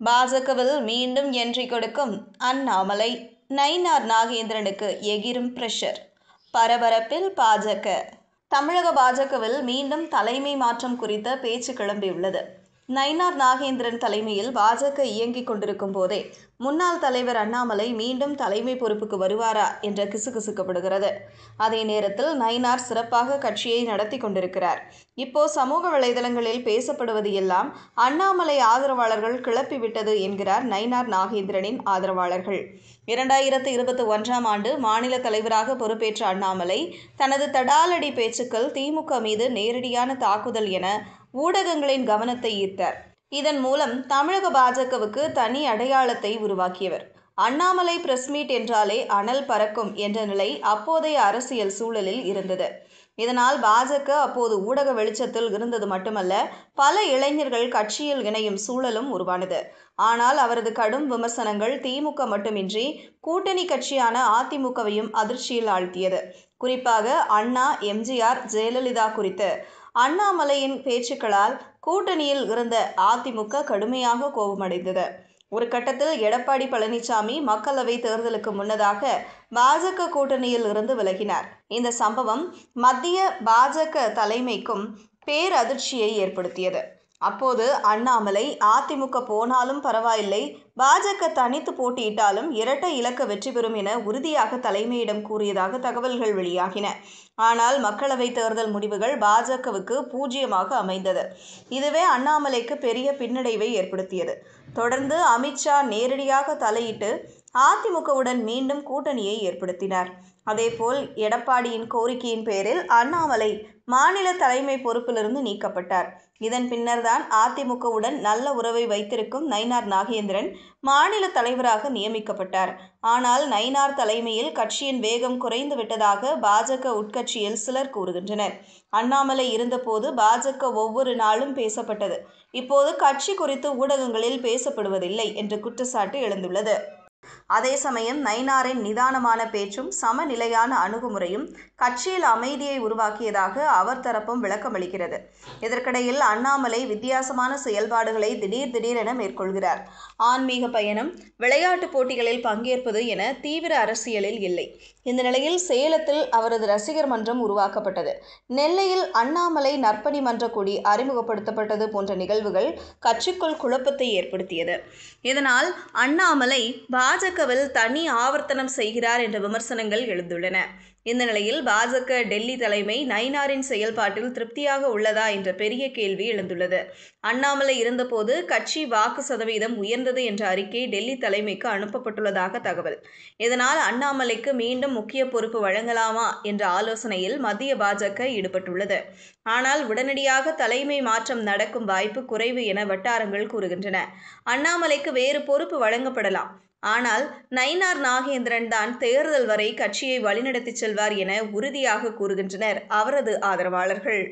பாஜகவில் மீண்டும் என்ட்ரி கொடுக்கும் அண்ணாமலை. நயினார் நாகேந்திரனுக்கு எகிரும் பிரஷர். பரபரப்பில் பாஜக. தமிழக பாஜகவில் மீண்டும் தலைமை மாற்றம் குறித்த பேச்சு கிளம்பியுள்ளது. நயினார் நாகேந்திரன் தலைமையில் பாஜக இயங்கிக் கொண்டிருக்கும் போதே முன்னாள் தலைவர் அண்ணாமலை மீண்டும் தலைமை பொறுப்புக்கு வருவாரா என்ற கிசுகிசுக்கப்படுகிறது. அதே நேரத்தில் நயினார் சிறப்பாக கட்சியை நடத்தி கொண்டிருக்கிறார். இப்போ சமூக வலைதளங்களில் பேசப்படுவது எல்லாம் அண்ணாமலை ஆதரவாளர்கள் கிளப்பிவிட்டது என்கிறார் நயினார் நாகேந்திரனின் ஆதரவாளர்கள். 2021ஆம் ஆண்டு மாநில தலைவராக பொறுப்பேற்ற அண்ணாமலை தனது தடாலடி பேச்சுக்கள் திமுக மீது நேரடியான தாக்குதல் என ஊடகங்களின் கவனத்தை ஈர்த்தார். இதன் மூலம் தமிழக பாஜகவுக்கு தனி அடையாளத்தை உருவாக்கியவர். அண்ணாமலை பிரஸ் மீட் என்றாலே அனல் பறக்கும் என்ற நிலை அப்போதைய அரசியல் சூழலில் இருந்தது. இதனால் பாஜக அப்போது ஊடக வெளிச்சத்தில் இருந்தது மட்டுமல்ல, பல இளைஞர்கள் கட்சியில் இணையும் சூழலும் உருவானது. ஆனால் அவரது கடும் விமர்சனங்கள் திமுக மட்டுமின்றி கூட்டணி கட்சியான அதிமுகவையும் அதிர்ச்சியில் ஆழ்த்தியது. குறிப்பாக அண்ணா, எம்ஜிஆர், ஜெயலலிதா குறித்து அண்ணாமலையின் பேச்சுக்களால் கூட்டணியில் இருந்த அதிமுக கடுமையாக கோபமடைந்தது. ஒரு கட்டத்தில் எடப்பாடி பழனிசாமி மக்களவை தேர்தலுக்கு முன்னதாக பாஜக கூட்டணியில் இருந்து விலகினார். இந்த சம்பவம் மத்திய பாஜக தலைமைக்கும் பேரதிர்ச்சியை ஏற்படுத்தியது. அப்போது அண்ணாமலை அதிமுக போனாலும் பரவாயில்லை, பாஜக தனித்து போட்டியிட்டாலும் இரட்டை இலக்க வெற்றி பெறும் என உறுதியாக தலைமையிடம் கூறியதாக தகவல்கள் வெளியாகின. ஆனால் மக்களவை தேர்தல் முடிவுகள் பாஜகவுக்கு 0 அமைந்தது. இதுவே அண்ணாமலைக்கு பெரிய பின்னடைவை ஏற்படுத்தியது. தொடர்ந்து அமித்ஷா நேரடியாக தலையிட்டு அதிமுகவுடன் மீண்டும் கூட்டணியை ஏற்படுத்தினார். அதேபோல் எடப்பாடியின் கோரிக்கையின் பேரில் அண்ணாமலை மாநில தலைமை பொறுப்பிலிருந்து நீக்கப்பட்டார். இதன் பின்னர்தான் அதிமுகவுடன் நல்ல உறவை வைத்திருக்கும் நயினார் நாகேந்திரன் மாநில தலைவராக நியமிக்கப்பட்டார். ஆனால் நயினார் தலைமையில் கட்சியின் வேகம் குறைந்து விட்டதாக பாஜக உட்கட்சியில் சிலர் கூறுகின்றனர். அண்ணாமலை இருந்தபோது பாஜக ஒவ்வொரு நாளும் பேசப்பட்டது. இப்போது கட்சி குறித்து ஊடகங்களில் பேசப்படுவதில்லை என்ற குற்றச்சாட்டு எழுந்துள்ளது. அதே சமயம் நயினாரின் நிதானமான பேச்சும் சமநிலையான அணுகுமுறையும் கட்சியில் அமைதியை உருவாக்கியதாக அவர் தரப்பும் விளக்கமளிக்கிறது. இதற்கிடையில் அண்ணாமலை வித்தியாசமான செயல்பாடுகளை திடீரென மேற்கொள்கிறார். ஆன்மீக பயணம், விளையாட்டுப் போட்டிகளில் பங்கேற்பது என தீவிர அரசியலில் இல்லை. இந்த நிலையில் சேலத்தில் அவரது ரசிகர் மன்றம் உருவாக்கப்பட்டது. நெல்லையில் அண்ணாமலை நற்பணி மன்ற கொடி அறிமுகப்படுத்தப்பட்டது போன்ற நிகழ்வுகள் கட்சிக்குள் குழப்பத்தை ஏற்படுத்தியது. இதனால் அண்ணாமலை பாஜகவில் தனி ஆவர்த்தனம் செய்கிறார் என்ற விமர்சனங்கள் எழுந்துள்ளன. இந்த நிலையில் பாஜக டெல்லி தலைமை நயினாரின் செயல்பாட்டில் திருப்தியாக உள்ளதா என்ற பெரிய கேள்வி எழுந்துள்ளது. அண்ணாமலை இருந்தபோது கட்சி வாக்கு சதவீதம் உயர்ந்தது என்ற அறிக்கை டெல்லி தலைமைக்கு அனுப்பப்பட்டுள்ளதாக தகவல். இதனால் அண்ணாமலைக்கு மீண்டும் முக்கிய பொறுப்பு வழங்கலாமா என்ற ஆலோசனையில் மத்திய பாஜக ஈடுபட்டுள்ளது. ஆனால் உடனடியாக தலைமை மாற்றம் நடக்கும் வாய்ப்பு குறைவு என வட்டாரங்கள் கூறுகின்றன. அண்ணாமலைக்கு வேறு பொறுப்பு வழங்கப்படலாம். ஆனால் நயினார் நாகேந்திரன் தான் தேர்தல் வரை கட்சியை வழிநடத்தி செல்வார் என உறுதியாக கூறுகின்றனர் அவரது ஆதரவாளர்கள்.